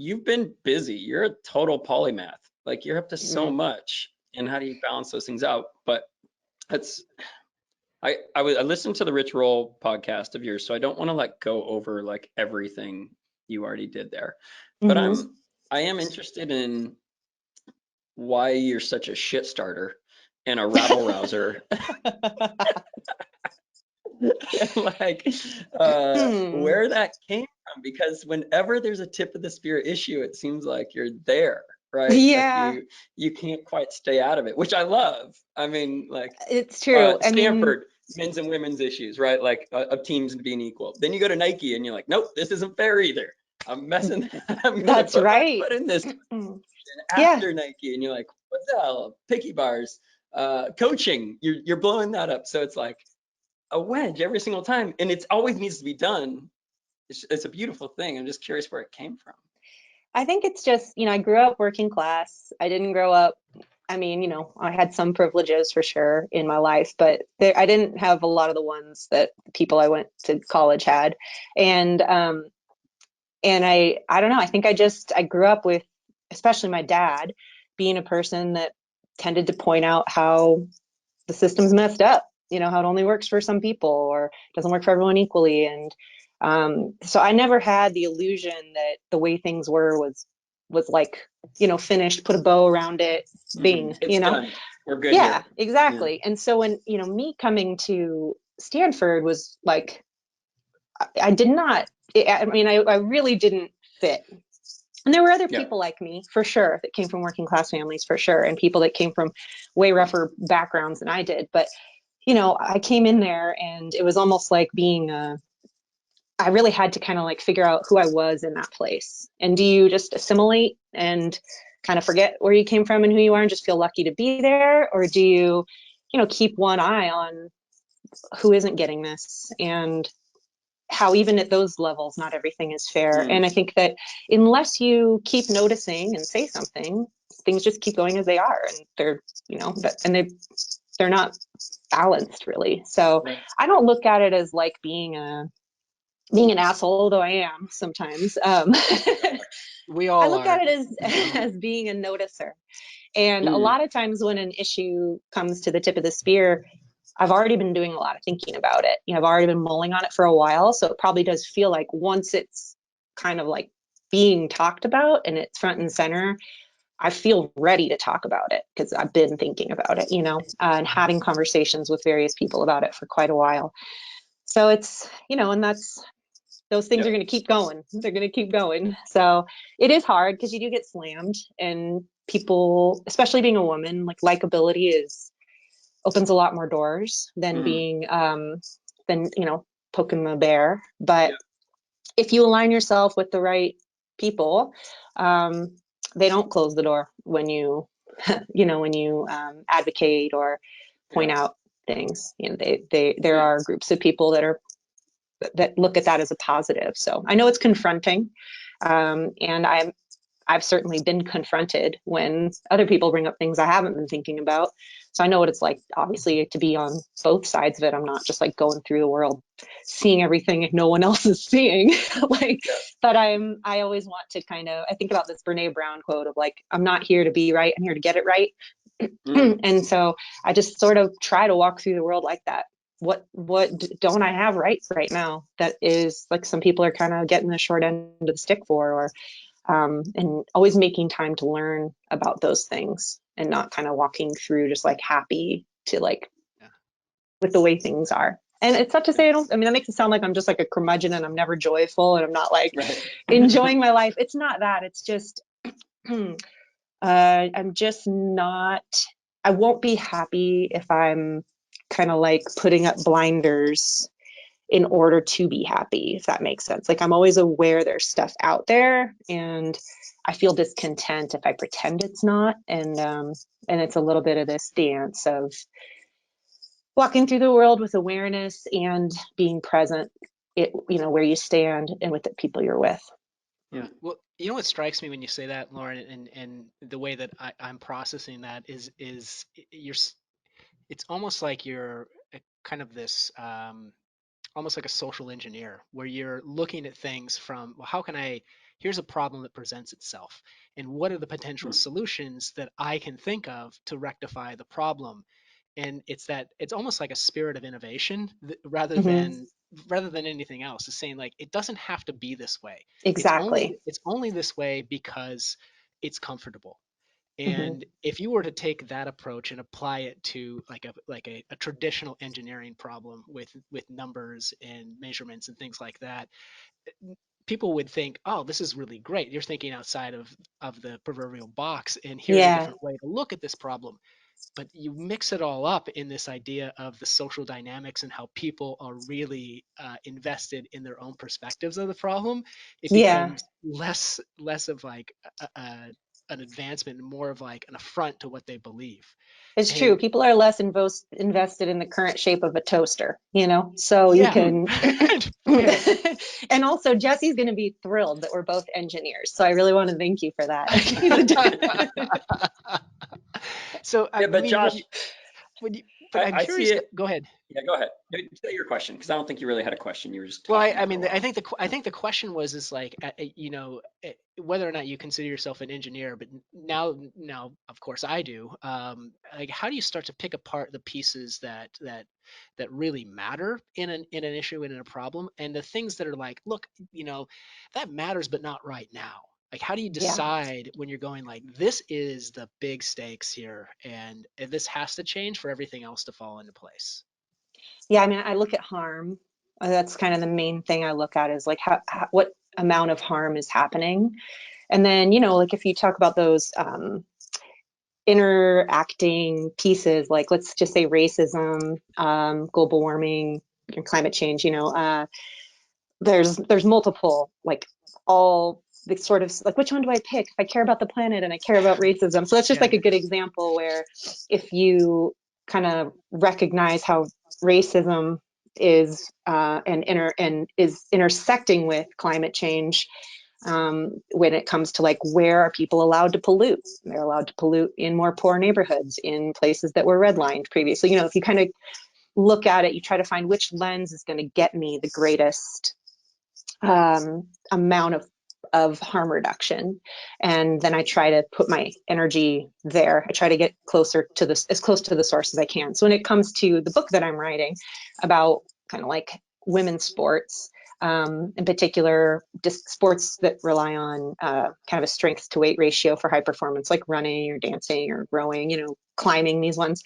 you've been busy. You're a total polymath. Like you're up to so Mm. much. And how do you balance those things out? But that's I listened to the Rich Roll podcast of yours, so I don't want to like go over like everything you already did there. But Hmm. I am interested in why you're such a shit starter and a rabble rouser. Like Hmm. where that came from, because whenever there's a tip of the spear issue, it seems like you're there, right? Like Yeah, you can't quite stay out of it, which I love. I mean, like it's true. I mean, Stanford, men's and women's issues, right? Like of teams being equal. Then you go to Nike and you're like, nope, this isn't fair either. I'm messing. I'm gonna that's put my right. foot in this Yeah, after Nike, and you're like, what the hell? Picky bars, coaching, you're blowing that up. So it's like a wedge every single time, and it always needs to be done. It's a beautiful thing. I'm just curious where it came from. I think it's just, I grew up working class. I didn't grow up, I mean, I had some privileges for sure in my life, but I didn't have a lot of the ones that people I went to college had. And I don't know, I think I grew up with, especially my dad, being a person that tended to point out how the system's messed up, how it only works for some people or doesn't work for everyone equally. And so I never had the illusion that the way things were was like, finished, put a bow around it, bing, It's done. We're good Yeah, here. Yeah. exactly. And so when, me coming to Stanford was like, I did not, I mean, I really didn't fit. And there were other Yeah. people like me, for sure, that came from working class families, for sure, and people that came from way rougher backgrounds than I did. But, I came in there and it was almost like I really had to kind of like figure out who I was in that place. And do you just assimilate and kind of forget where you came from and who you are and just feel lucky to be there? Or do you, keep one eye on who isn't getting this and how even at those levels, not everything is fair. Mm. And I think that unless you keep noticing and say something, things just keep going as they are. And they're, they're not balanced really. So Right. I don't look at it as like being an asshole, though I am sometimes. We I all look at are. it as being a noticer. And a Mm. lot of times when an issue comes to the tip of the spear, I've already been doing a lot of thinking about it. I've already been mulling on it for a while. So it probably does feel like once it's kind of like being talked about and it's front and center, I feel ready to talk about it because I've been thinking about it, and having conversations with various people about it for quite a while. So it's, and those things are Yep. going to keep going. They're going to keep going. So it is hard because you do get slammed, and people, especially being a woman, like likability opens a lot more doors than Mm. being than poking the bear. But Yep. if you align yourself with the right people, um, they don't close the door when you when you advocate or point Yeah. out things. There Yeah. are groups of people that look at that as a positive. So I know it's confronting, and I've certainly been confronted when other people bring up things I haven't been thinking about. So I know what it's like, obviously, to be on both sides of it. I'm not just like going through the world seeing everything no one else is seeing. Like, Yeah. but I always want to I think about this Brene Brown quote of like, I'm not here to be right, I'm here to get it right. Mm. And so I just sort of try to walk through the world like that. What don't I have right now that is like some people are kind of getting the short end of the stick for, or and always making time to learn about those things and not kind of walking through just like happy to like Yeah. with the way things are. And it's not to Yeah. say I mean, that makes it sound like I'm just like a curmudgeon and I'm never joyful and I'm not like Right. enjoying my life. It's not that. It's just, I'm just not, I won't be happy if I'm kind of like putting up blinders in order to be happy, if that makes sense. Like I'm always aware there's stuff out there, and I feel discontent if I pretend it's not. And it's a little bit of this dance of walking through the world with awareness and being present, where you stand and with the people you're with. Yeah. Mm. Well, what strikes me when you say that, Lauren, and the way that I'm processing that is it's almost like you're kind of this almost like a social engineer where you're looking at things from, well, how can I here's a problem that presents itself, and what are the potential solutions that I can think of to rectify the problem. And it's almost like a spirit of innovation Hmm. rather than anything else. Is saying like it doesn't have to be this way. Exactly. It's only this way because it's comfortable. Hmm. And if you were to take that approach and apply it to a traditional engineering problem with numbers and measurements and things like that, people would think, oh, this is really great. You're thinking outside of the proverbial box, and here's a Yeah. different way to look at this problem. But you mix it all up in this idea of the social dynamics and how people are really invested in their own perspectives of the problem. It Yeah. becomes less of like an advancement and more of like an affront to what they believe. It's true. And People are less invested in the current shape of a toaster, so you yeah, can. fair. And also, Jesse's going to be thrilled that we're both engineers. So I really want to thank you for that. He's a So Yeah, I but mean, Josh, but I'm I see curious. it. Go ahead. Yeah, go ahead. Say your question, because I don't think you really had a question. You were just Well, talking I for a mean, while. I think the question was is like, whether or not you consider yourself an engineer, but now, of course, I do. Like, how do you start to pick apart the pieces that really matter in an issue and in a problem, and the things that are like, look, that matters, but not right now. Like, how do you Yeah. decide when you're going like, this is the big stakes here, and this has to change for everything else to fall into place? Yeah. I mean, I look at harm. That's kind of the main thing I look at is like what amount of harm is happening. And then, like if you talk about those interacting pieces, like let's just say racism, global warming, and climate change, there's multiple, like all the sort of like which one do I pick if I care about the planet and I care about racism? So that's just Yeah, like a good example where if you kind of recognize how racism is and is intersecting with climate change, when it comes to like where are people allowed to pollute? They're allowed to pollute in more poor neighborhoods, in places that were redlined previously. If you kind of look at it, you try to find which lens is going to get me the greatest amount of harm reduction, and then I try to put my energy there. I try to get closer to this, as close to the source as I can. So when it comes to the book that I'm writing about kind of like women's sports, in particular sports that rely on kind of a strength to weight ratio for high performance, like running or dancing or rowing, climbing, these ones,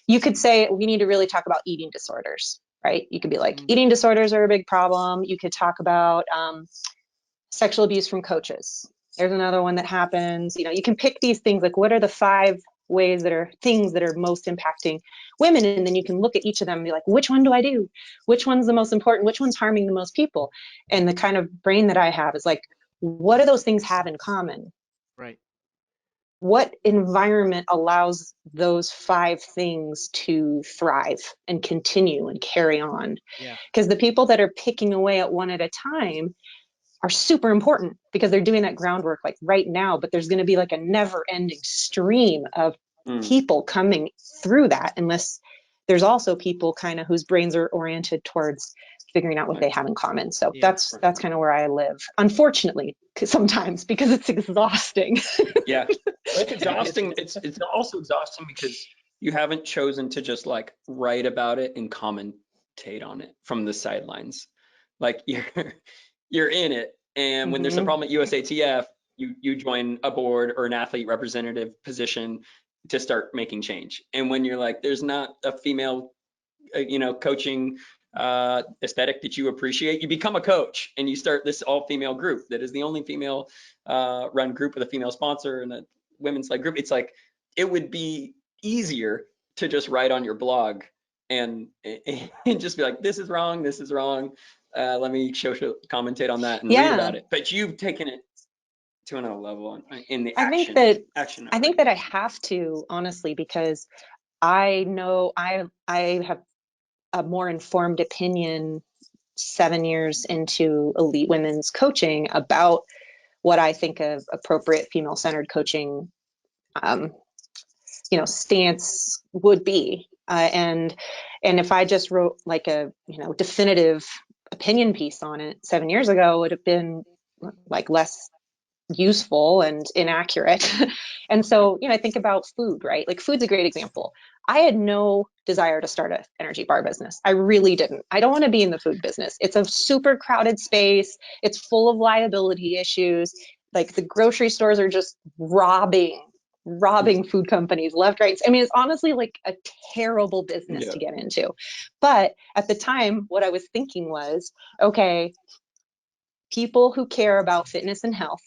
you could say we need to really talk about eating disorders, right? You could be like, mm, eating disorders are a big problem. You could talk about sexual abuse from coaches. There's another one that happens. You can pick these things, like what are the 5 ways that are things that are most impacting women, and then you can look at each of them and be like, which one do I do? Which one's the most important? Which one's harming the most people? And the kind of brain that I have is like, what do those things have in common? right. What environment allows those 5 things to thrive and continue and carry on? Yeah, Because the people that are picking away at one at a time are super important because they're doing that groundwork like right now, but there's going to be like a never ending stream of Mm, people coming through that, unless there's also people kind of whose brains are oriented towards figuring out what right, they have in common. So yeah. that's kind of where I live, unfortunately, sometimes because it's exhausting. yeah. It's It's exhausting. It's also exhausting because you haven't chosen to just like write about it and commentate on it from the sidelines. Like you're in it, and when there's a Hmm. problem at USATF, you join a board or an athlete representative position to start making change. And when you're like, there's not a female coaching aesthetic that you appreciate, you become a coach and you start this all-female group that is the only female run group with a female sponsor and a women's like group. It's like it would be easier to just write on your blog and and just be like, this is wrong, this is wrong. Let me commentate on that and read Yeah, about it. But you've taken it to another level in the I think action that of writing. I have to, honestly, because I know I have a more informed opinion 7 years into elite women's coaching about what I think of appropriate female-centered coaching, um, stance would be. And if I just wrote like a definitive opinion piece on it 7 years ago, it would have been like less useful and inaccurate. And so, I think about food, right? Like food's a great example. I had no desire to start an energy bar business. I really didn't. I don't want to be in the food business. It's a super crowded space. It's full of liability issues. Like the grocery stores are just robbing food companies left, right. I mean, it's honestly like a terrible business Yeah. to get into. But at the time, what I was thinking was, okay, people who care about fitness and health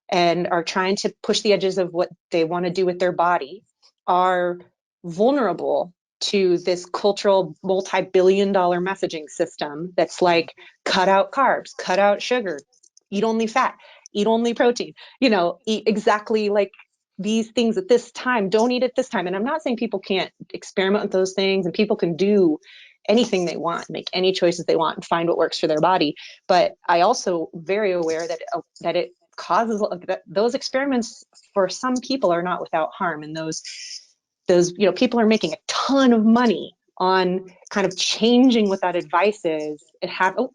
and are trying to push the edges of what they want to do with their body are vulnerable to this cultural multi-billion-dollar messaging system that's like, cut out carbs, cut out sugar, eat only fat, eat only protein, eat exactly like these things at this time, don't eat at this time. And I'm not saying people can't experiment with those things, and people can do anything they want, make any choices they want, and find what works for their body. But I also very aware that it causes that those experiments for some people are not without harm, and those people are making a ton of money on kind of changing what that advice is.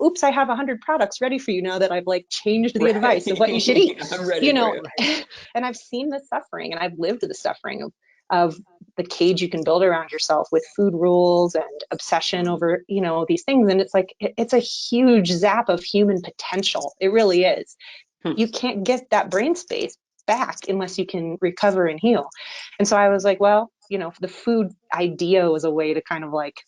Oops, I have 100 products ready for you now that I've like changed the advice of what you should eat. I'm ready for you. And I've seen the suffering, and I've lived the suffering of the cage you can build around yourself with food rules and obsession over these things. And it's like it's a huge zap of human potential. It really is. You can't get that brain space back unless you can recover and heal. And so I was like, well, the food idea was a way to kind of like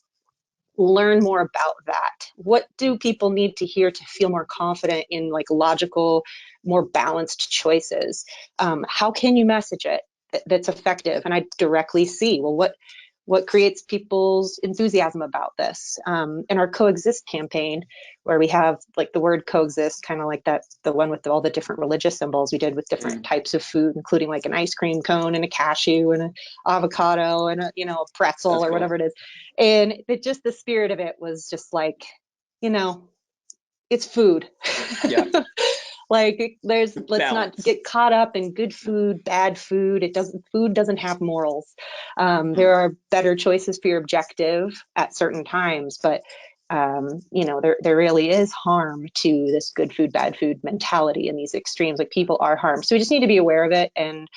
learn more about that. What do people need to hear to feel more confident in like logical, more balanced choices? How can you message it that's effective? And I directly see, well, what creates people's enthusiasm about this? In our coexist campaign, where we have like the word coexist, kind of like that, the one with all the different religious symbols we did with different types of food, including like an ice cream cone and a cashew and an avocado and a pretzel. That's or cool. Whatever it is. And just the spirit of it was just like, it's food. Yeah. Like let's balance. Not get caught up in good food, bad food. Food doesn't have morals. There are better choices for your objective at certain times, but there really is harm to this good food, bad food mentality in these extremes. Like people are harmed. So we just need to be aware of it. And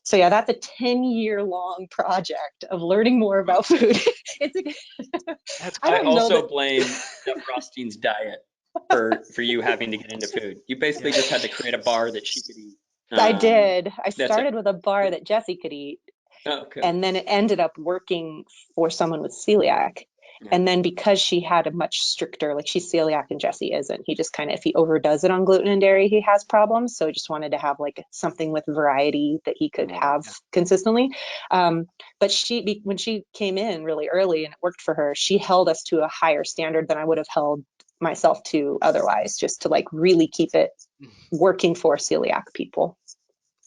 so yeah, that's a 10-year long project of learning more about food. I also blame the Frostein's diet for you having to get into food. You basically just had to create a bar that she could eat. I did. I started with a bar that Jessie could eat. Oh, okay. And then it ended up working for someone with celiac. Yeah. And then because she had a much stricter, like she's celiac and Jessie isn't, he just kind of, if he overdoes it on gluten and dairy, he has problems. So he just wanted to have like something with variety that he could have consistently. But when she came in really early and it worked for her, she held us to a higher standard than I would have held myself to otherwise, just to like really keep it working for celiac people.